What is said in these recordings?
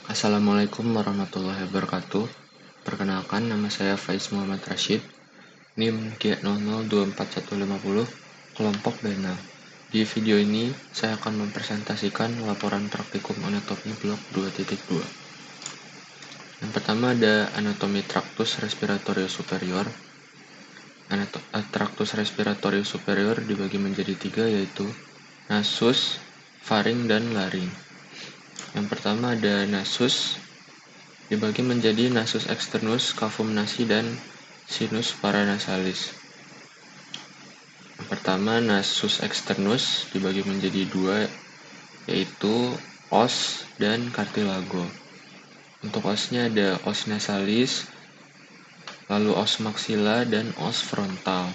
Assalamualaikum warahmatullahi wabarakatuh. Perkenalkan, nama saya Faiz Muhammad Rashid, NIM G002450, kelompok B6. Di video ini, saya akan mempresentasikan laporan praktikum anatomi blok 2.2. Yang pertama ada anatomi traktus respiratorio superior. Traktus respiratorio superior dibagi menjadi 3, yaitu nasus, faring, dan laring. Yang pertama ada nasus, dibagi menjadi nasus externus, cavum nasi, dan sinus paranasalis. Yang pertama, nasus externus dibagi menjadi 2, yaitu os dan cartilago. Untuk osnya ada os nasalis, lalu os maxilla, dan os frontal.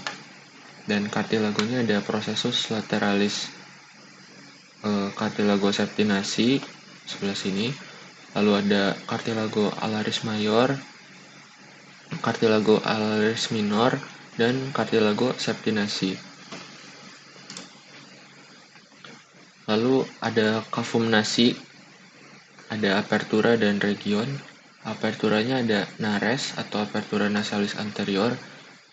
Dan cartilagonya ada processus lateralis, cartilago septinasi sebelah sini. Lalu ada cartilago alaris mayor, cartilago alaris minor, dan cartilago septinasi. Lalu ada cavum nasi, ada apertura dan region. Aperturanya ada nares atau apertura nasalis anterior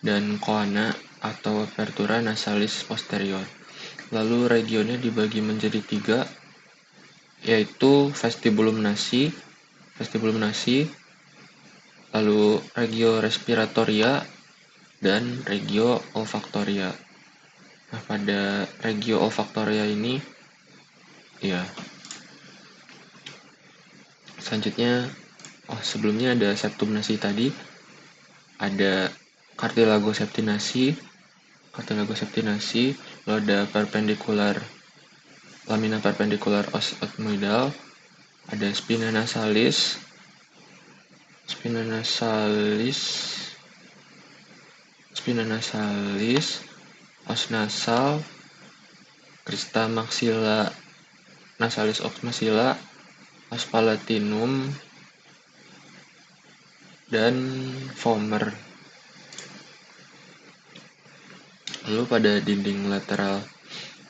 dan coana atau apertura nasalis posterior. Lalu regionnya dibagi menjadi 3, yaitu vestibulum nasi, lalu regio respiratoria, dan regio olfaktoria. Nah, pada regio olfaktoria ini, selanjutnya, sebelumnya ada septum nasi tadi, ada cartilago septinasi, lalu ada lamina perpendikular os ethmoidal, ada spina nasalis, os nasal, crista maxilla nasalis os maxilla, os palatinum, dan vomer. Lalu pada dinding lateral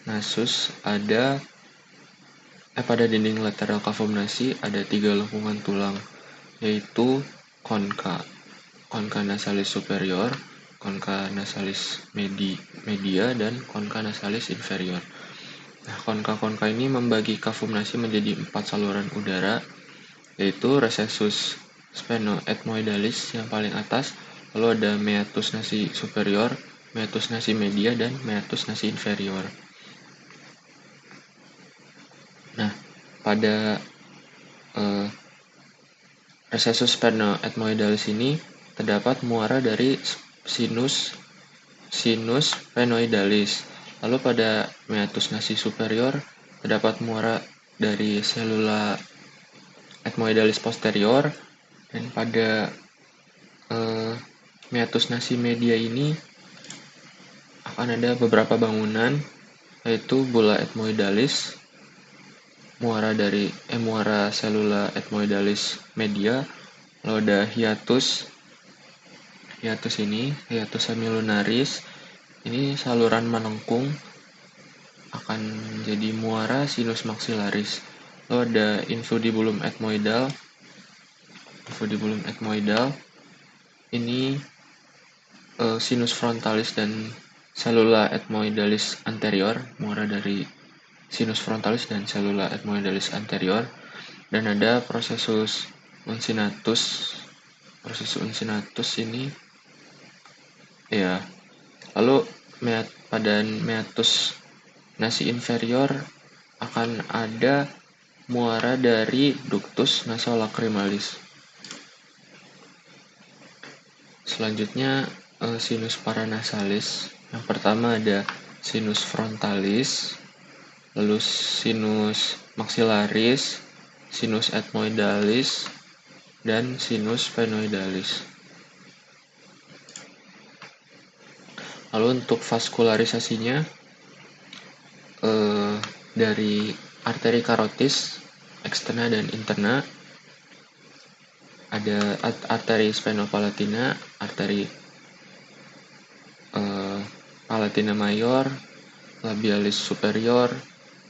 nasus pada dinding lateral cavum nasi ada 3 lengkungan tulang, yaitu concha nasalis superior, concha nasalis media, dan concha nasalis inferior. Nah, concha ini membagi cavum nasi menjadi 4 saluran udara, yaitu recessus sphenoethmoidalis yang paling atas, lalu ada meatus nasi superior, meatus nasi media, dan meatus nasi inferior. Nah, pada recessus sphenoethmoidalis ini terdapat muara dari sinus sphenoidalis. Lalu pada meatus nasi superior terdapat muara dari selula ethmoidalis posterior, dan pada meatus nasi media ini akan ada beberapa bangunan, yaitu bula ethmoidalis, muara selula ethmoidalis media, lalu ada hiatus semilunaris, ini saluran melengkung akan menjadi muara sinus maxillaris. Lalu ada infundibulum ethmoidal, ini sinus frontalis dan selula ethmoidalis anterior, muara dari sinus frontalis dan selula ethmoidalis anterior, dan ada processus uncinatus ini, lalu pada meatus nasi inferior akan ada muara dari ductus nasolacrimalis. Selanjutnya sinus paranasalis. Yang pertama ada sinus frontalis, lalu sinus maxillaris, sinus ethmoidalis, dan sinus sphenoidalis. Lalu untuk vaskularisasinya dari arteri karotis eksterna dan interna, ada arteri sphenopalatina, arteri palatina mayor, labialis superior,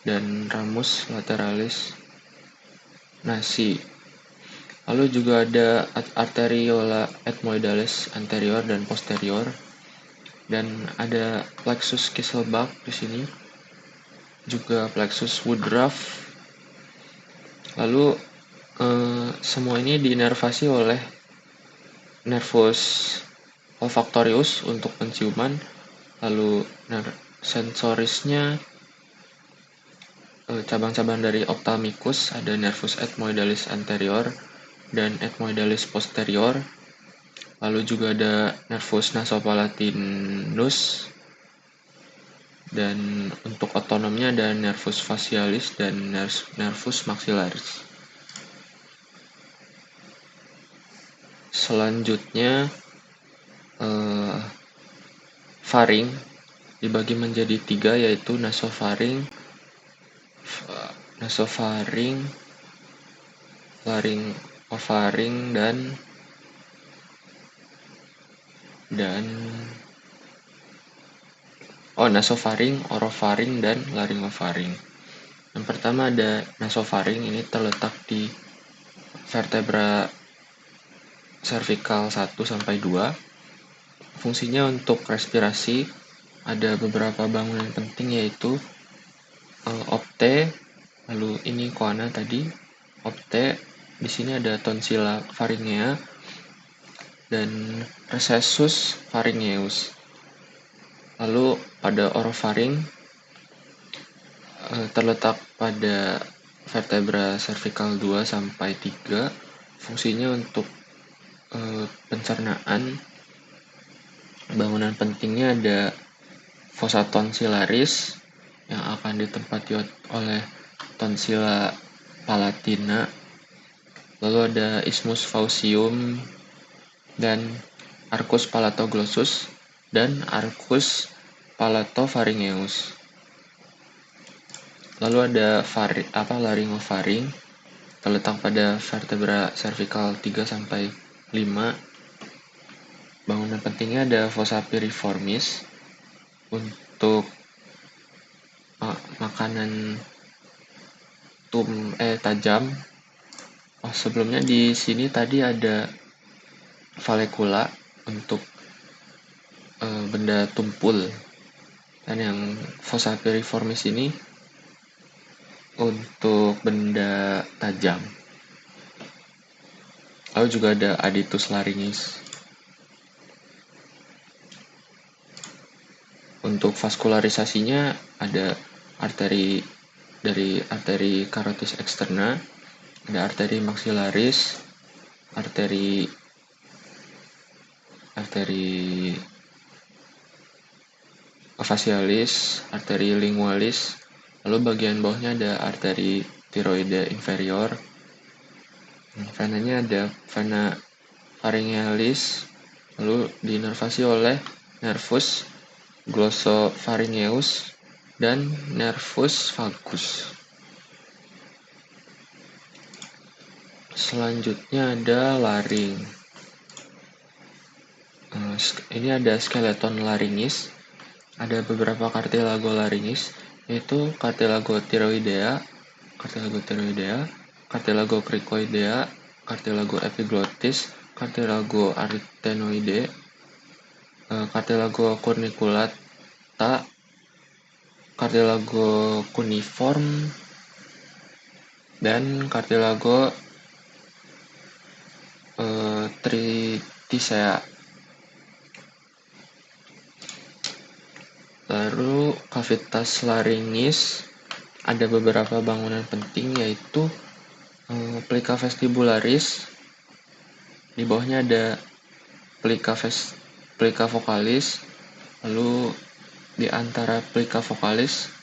dan ramus lateralis nasi. Lalu juga ada arteriola ethmoidalis anterior dan posterior, dan ada plexus Kisselbach di sini, juga plexus Woodruff. Lalu semua ini diinervasi oleh nervus olfactorius untuk penciuman, lalu sensorisnya cabang-cabang dari ophthalmicus, ada nervus ethmoidalis anterior dan ethmoidalis posterior. Lalu juga ada nervus nasopalatinus, dan untuk otonomnya ada nervus facialis dan nervus maxillaris. Selanjutnya faring dibagi menjadi 3, yaitu nasofaring, laryngofaring, dan nasofaring, orofaring, dan laryngofaring. Yang pertama ada nasofaring, ini terletak di vertebra cervical 1 sampai 2. Fungsinya untuk respirasi, ada beberapa bangunan penting, yaitu opte, lalu ini koana tadi, opte, di sini ada tonsilla faringea dan recessus pharyngeus. Lalu pada orofaring terletak pada vertebra cervical 2 sampai 3. Fungsinya untuk pencernaan. Bangunan pentingnya ada fossa tonsillaris yang akan ditempati oleh tonsilla palatina. Lalu ada isthmus faucium dan arcus palatoglossus dan arcus palatopharyngeus. Lalu ada laryngofaring, terletak pada vertebra cervical 3 sampai 5. Bangunan pentingnya ada fossa piriformis untuk makanan tajam. Sebelumnya di sini tadi ada vallecula untuk benda tumpul, dan yang fossa piriformis ini untuk benda tajam. Lalu juga ada aditus laringis. Untuk vaskularisasinya ada arteri carotis externa, ada arteri maxillaris, arteri facialis, arteri lingualis. Lalu bagian bawahnya ada arteri tiroide inferior. Venanya ada vena pharyngealis, lalu diinervasi oleh nervus glossopharyngeus dan nervus vagus. Selanjutnya ada laring. Ini ada skeleton laringis. Ada beberapa cartilago laringis, yaitu cartilago thyroidea, cartilago cricoidea, cartilago epiglottis, cartilago arytenoide, cartilago corniculata, cartilago cuneiform, dan cartilago triticea. Lalu cavitas laringis, ada beberapa bangunan penting, yaitu plica vestibularis. Di bawahnya ada plica vocalis. Lalu di antara plica vocalis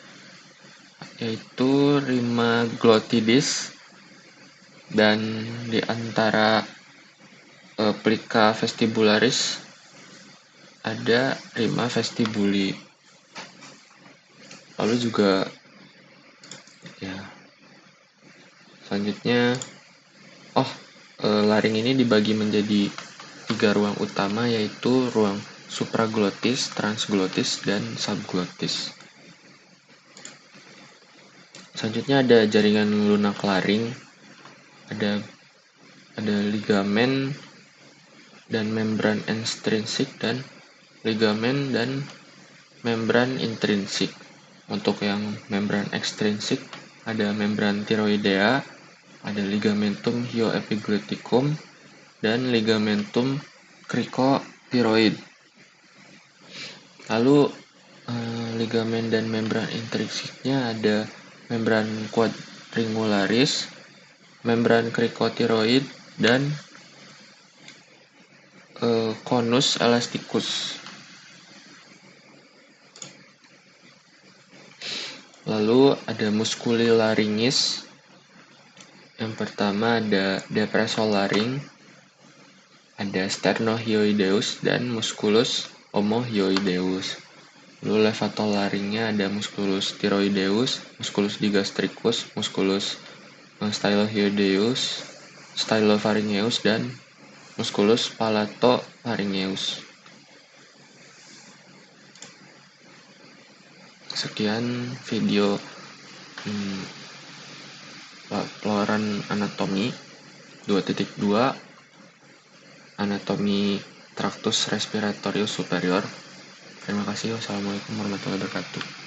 yaitu rima glottidis, dan di antara plica vestibularis ada rima vestibuli. Lalu juga selanjutnya laring ini dibagi menjadi 3 ruang utama, yaitu ruang supraglottis, transglottis, dan subglottis. Selanjutnya ada jaringan lunak laring. Ada ada ligamen dan membran ekstrinsik dan ligamen dan membran intrinsik. Untuk yang membran ekstrinsik ada membran tiroidea, ada ligamentum hyoepigloticum dan ligamentum cricotiroid. Lalu ligamen dan membran intrinsiknya ada membran quadringularis, membran cricotiroid dan conus elasticus. Lalu ada musculi laringis. Yang pertama ada depressor laring, ada sternohyoideus dan musculus omohyoideus. Lalu levatolaringnya ada musculus thyroideus, musculus digastricus, musculus stylohyoideus, stylopharyngeus dan musculus palatopharyngeus. Sekian video pelajaran anatomi 2.2 anatomi tractus respiratorius superior. Terima kasih. Wassalamualaikum warahmatullahi wabarakatuh.